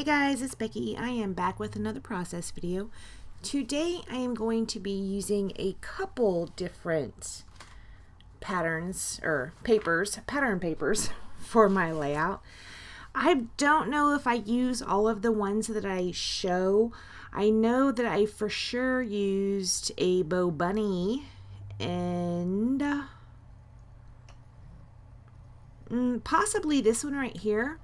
Hey guys, it's Becky. I am back with another process video. Today I am going to be using a couple different patterns or pattern papers for my layout. I don't know if I use all of the ones that I show. I know that I for sure used a bow bunny and possibly this one right here.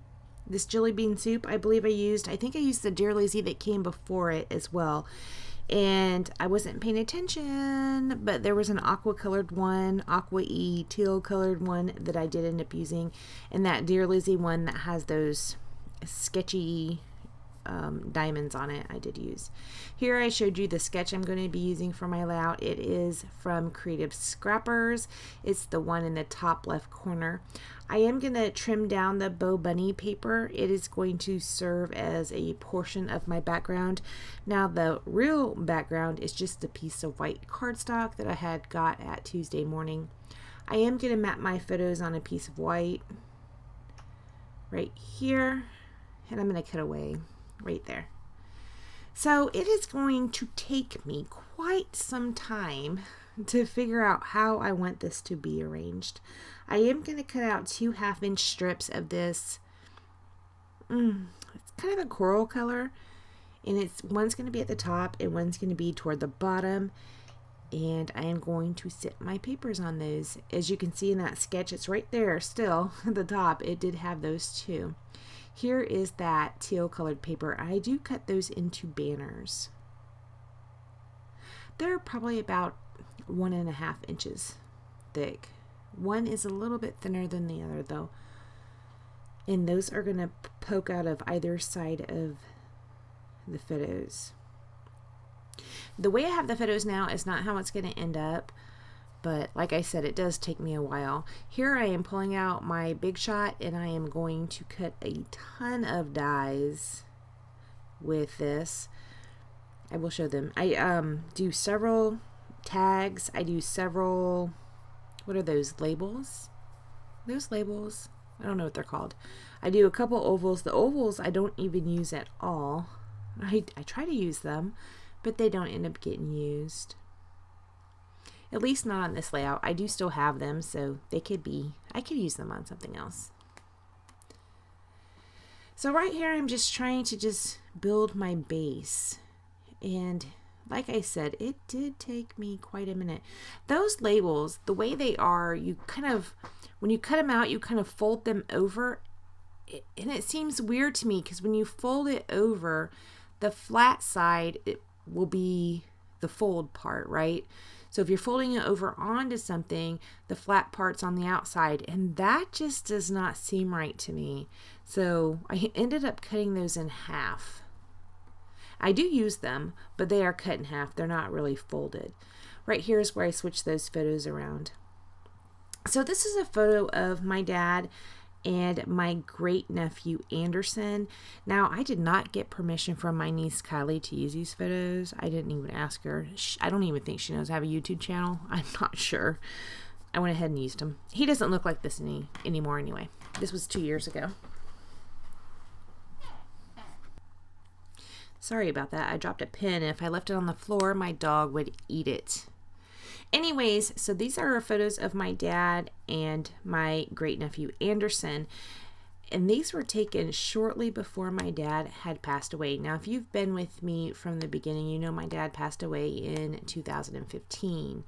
This jelly bean soup, I believe I think I used the Dear Lazy that came before it as well. And I wasn't paying attention, but there was an aqua colored one, aqua-y, teal colored one that I did end up using. And that Dear Lazy one that has those sketchy diamonds on it, I did use. Here I showed you the sketch I'm going to be using for my layout. It is from Creative Scrappers. It's the one in the top left corner. I am going to trim down the bow bunny paper. It is going to serve as a portion of my background. Now the real background is just a piece of white cardstock that I had got at Tuesday morning. I am going to map my photos on a piece of white right here, and I'm going to cut away right there. So it is going to take me quite some time to figure out how I want this to be arranged. I am going to cut out 2 half-inch strips of this. It's kind of a coral color, and one's going to be at the top and one's going to be toward the bottom, and I am going to sit my papers on those. As you can see in that sketch, it's right there still at the top. It did have those too. Here is that teal colored paper. I do cut those into banners. They're probably about 1.5 inches thick. One is a little bit thinner than the other though. And those are going to poke out of either side of the photos. The way I have the photos now is not how it's going to end up. But like I said, it does take me a while. Here I am pulling out my Big Shot, and I am going to cut a ton of dies with this. I will show them. I do several tags. I do several, what are those, labels? Those labels? I don't know what they're called. I do a couple ovals. The ovals I don't even use at all. I try to use them, but they don't end up getting used. At least not on this layout. I do still have them, so I could use them on something else. So right here, I'm just trying to build my base. And like I said, it did take me quite a minute. Those labels, the way they are, you kind of, when you cut them out, you kind of fold them over. And it seems weird to me because when you fold it over, the flat side, it will be the fold part, right? So if you're folding it over onto something, the flat part's on the outside, and that just does not seem right to me. So I ended up cutting those in half. I do use them, but they are cut in half. They're not really folded. Right here is where I switch those photos around. So this is a photo of my dad and my great nephew Anderson. Now, I did not get permission from my niece Kylie to use these photos. I didn't even ask her. I don't even think she knows I have a YouTube channel. I'm not sure. I went ahead and used them. He doesn't look like this anymore anyway. This was 2 years ago. Sorry about that. I dropped a pen. If I left it on the floor, my dog would eat it. Anyways, so these are photos of my dad and my great nephew Anderson, and these were taken shortly before my dad had passed away. Now, if you've been with me from the beginning, you know my dad passed away in 2015.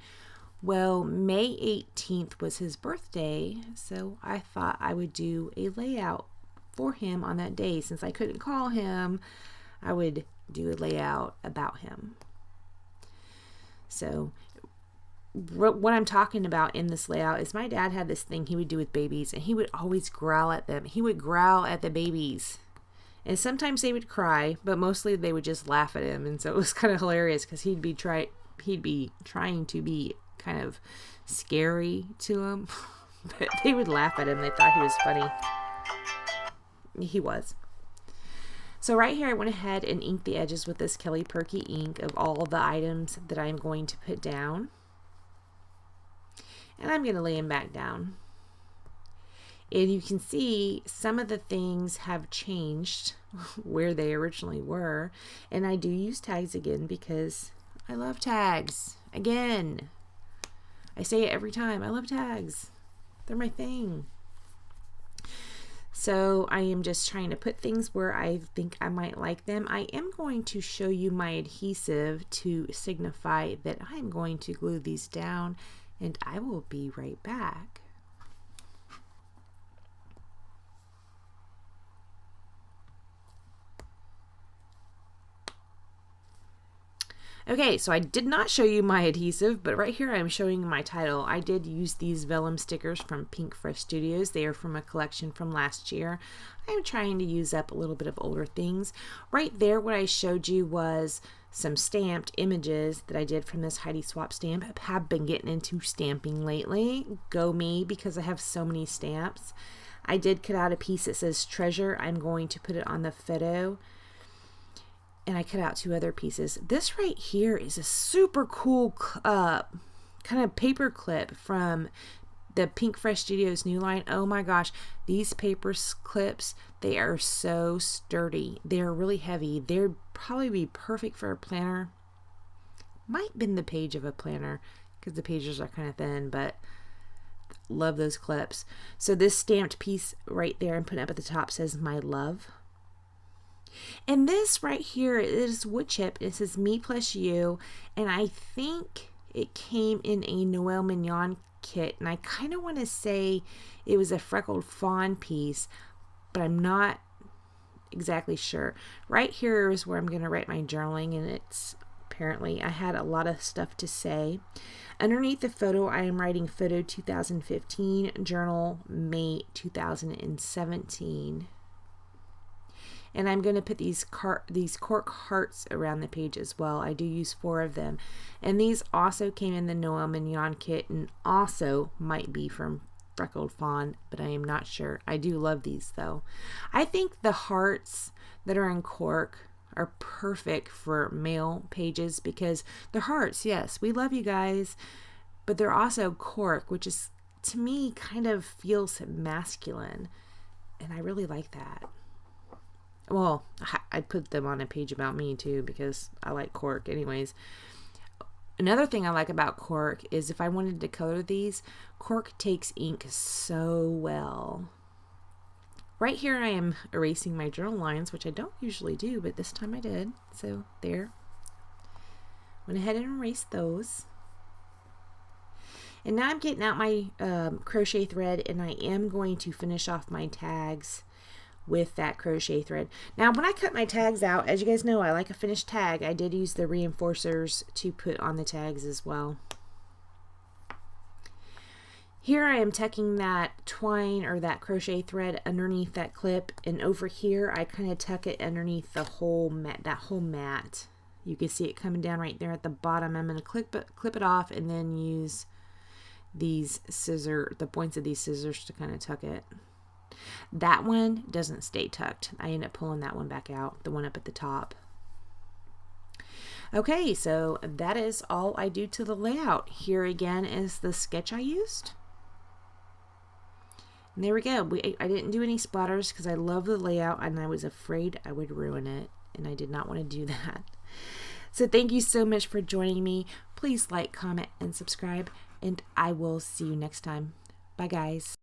Well, May 18th was his birthday, so I thought I would do a layout for him on that day. Since I couldn't call him, I would do a layout about him. So what I'm talking about in this layout is my dad had this thing he would do with babies, and he would always growl at them. He would growl at the babies, and sometimes they would cry, but mostly they would just laugh at him. And so it was kind of hilarious because he'd be trying to be kind of scary to them, but they would laugh at him. They thought he was funny. He was. So right here I went ahead and inked the edges with this Kelly Perky ink of all the items that I'm going to put down. And I'm going to lay them back down. And you can see some of the things have changed where they originally were. And I do use tags again because I love tags. Again, I say it every time. I love tags. They're my thing. So I am just trying to put things where I think I might like them. I am going to show you my adhesive to signify that I'm going to glue these down, and I will be right back. Okay, so I did not show you my adhesive, but right here I'm showing my title. I did use these vellum stickers from Pink Fresh Studios. They are from a collection from last year. I'm trying to use up a little bit of older things. Right there, what I showed you was some stamped images that I did from this Heidi Swap stamp. I have been getting into stamping lately. Go me, because I have so many stamps. I did cut out a piece that says treasure. I'm going to put it on the photo. And I cut out 2 other pieces. This right here is a super cool kind of paper clip from the Pink Fresh Studios new line. Oh my gosh, these paper clips, they are so sturdy. They're really heavy. They'd probably be perfect for a planner. Might bend the page of a planner because the pages are kind of thin, but love those clips. So this stamped piece right there I'm putting up at the top says "My Love." And this right here is wood chip. It says "Me plus you," and I think it came in a Noel Mignon kit, and I kind of want to say it was a freckled fawn piece, but I'm not exactly sure. Right here is where I'm going to write my journaling, and it's apparently I had a lot of stuff to say. Underneath the photo, I am writing photo 2015, journal May 2017. And I'm going to put these cork hearts around the page as well. I do use 4 of them. And these also came in the Noel Mignon kit and also might be from Freckled Fawn, but I am not sure. I do love these though. I think the hearts that are in cork are perfect for mail pages because they're hearts, yes, we love you guys, but they're also cork, which is, to me, kind of feels masculine. And I really like that. Well, I put them on a page about me too because I like cork anyways. Another thing I like about cork is if I wanted to color these, cork takes ink so well. Right here I am erasing my journal lines, which I don't usually do, but this time I did. So there. Went ahead and erased those. And now I'm getting out my crochet thread, and I am going to finish off my tags with that crochet thread. Now when I cut my tags out, as you guys know, I like a finished tag. I did use the reinforcers to put on the tags as well. Here I am tucking that twine or that crochet thread underneath that clip, and over here I kind of tuck it underneath the whole mat, that whole mat. You can see it coming down right there at the bottom. I'm going to clip it off and then use these the points of these scissors to kind of tuck it. That one doesn't stay tucked. I end up pulling that one back out, the one up at the top. Okay, so that is all I do to the layout. Here again is the sketch I used. And there we go. I didn't do any splatters because I love the layout and I was afraid I would ruin it, and I did not want to do that. So thank you so much for joining me. Please like, comment, and subscribe, and I will see you next time. Bye, guys.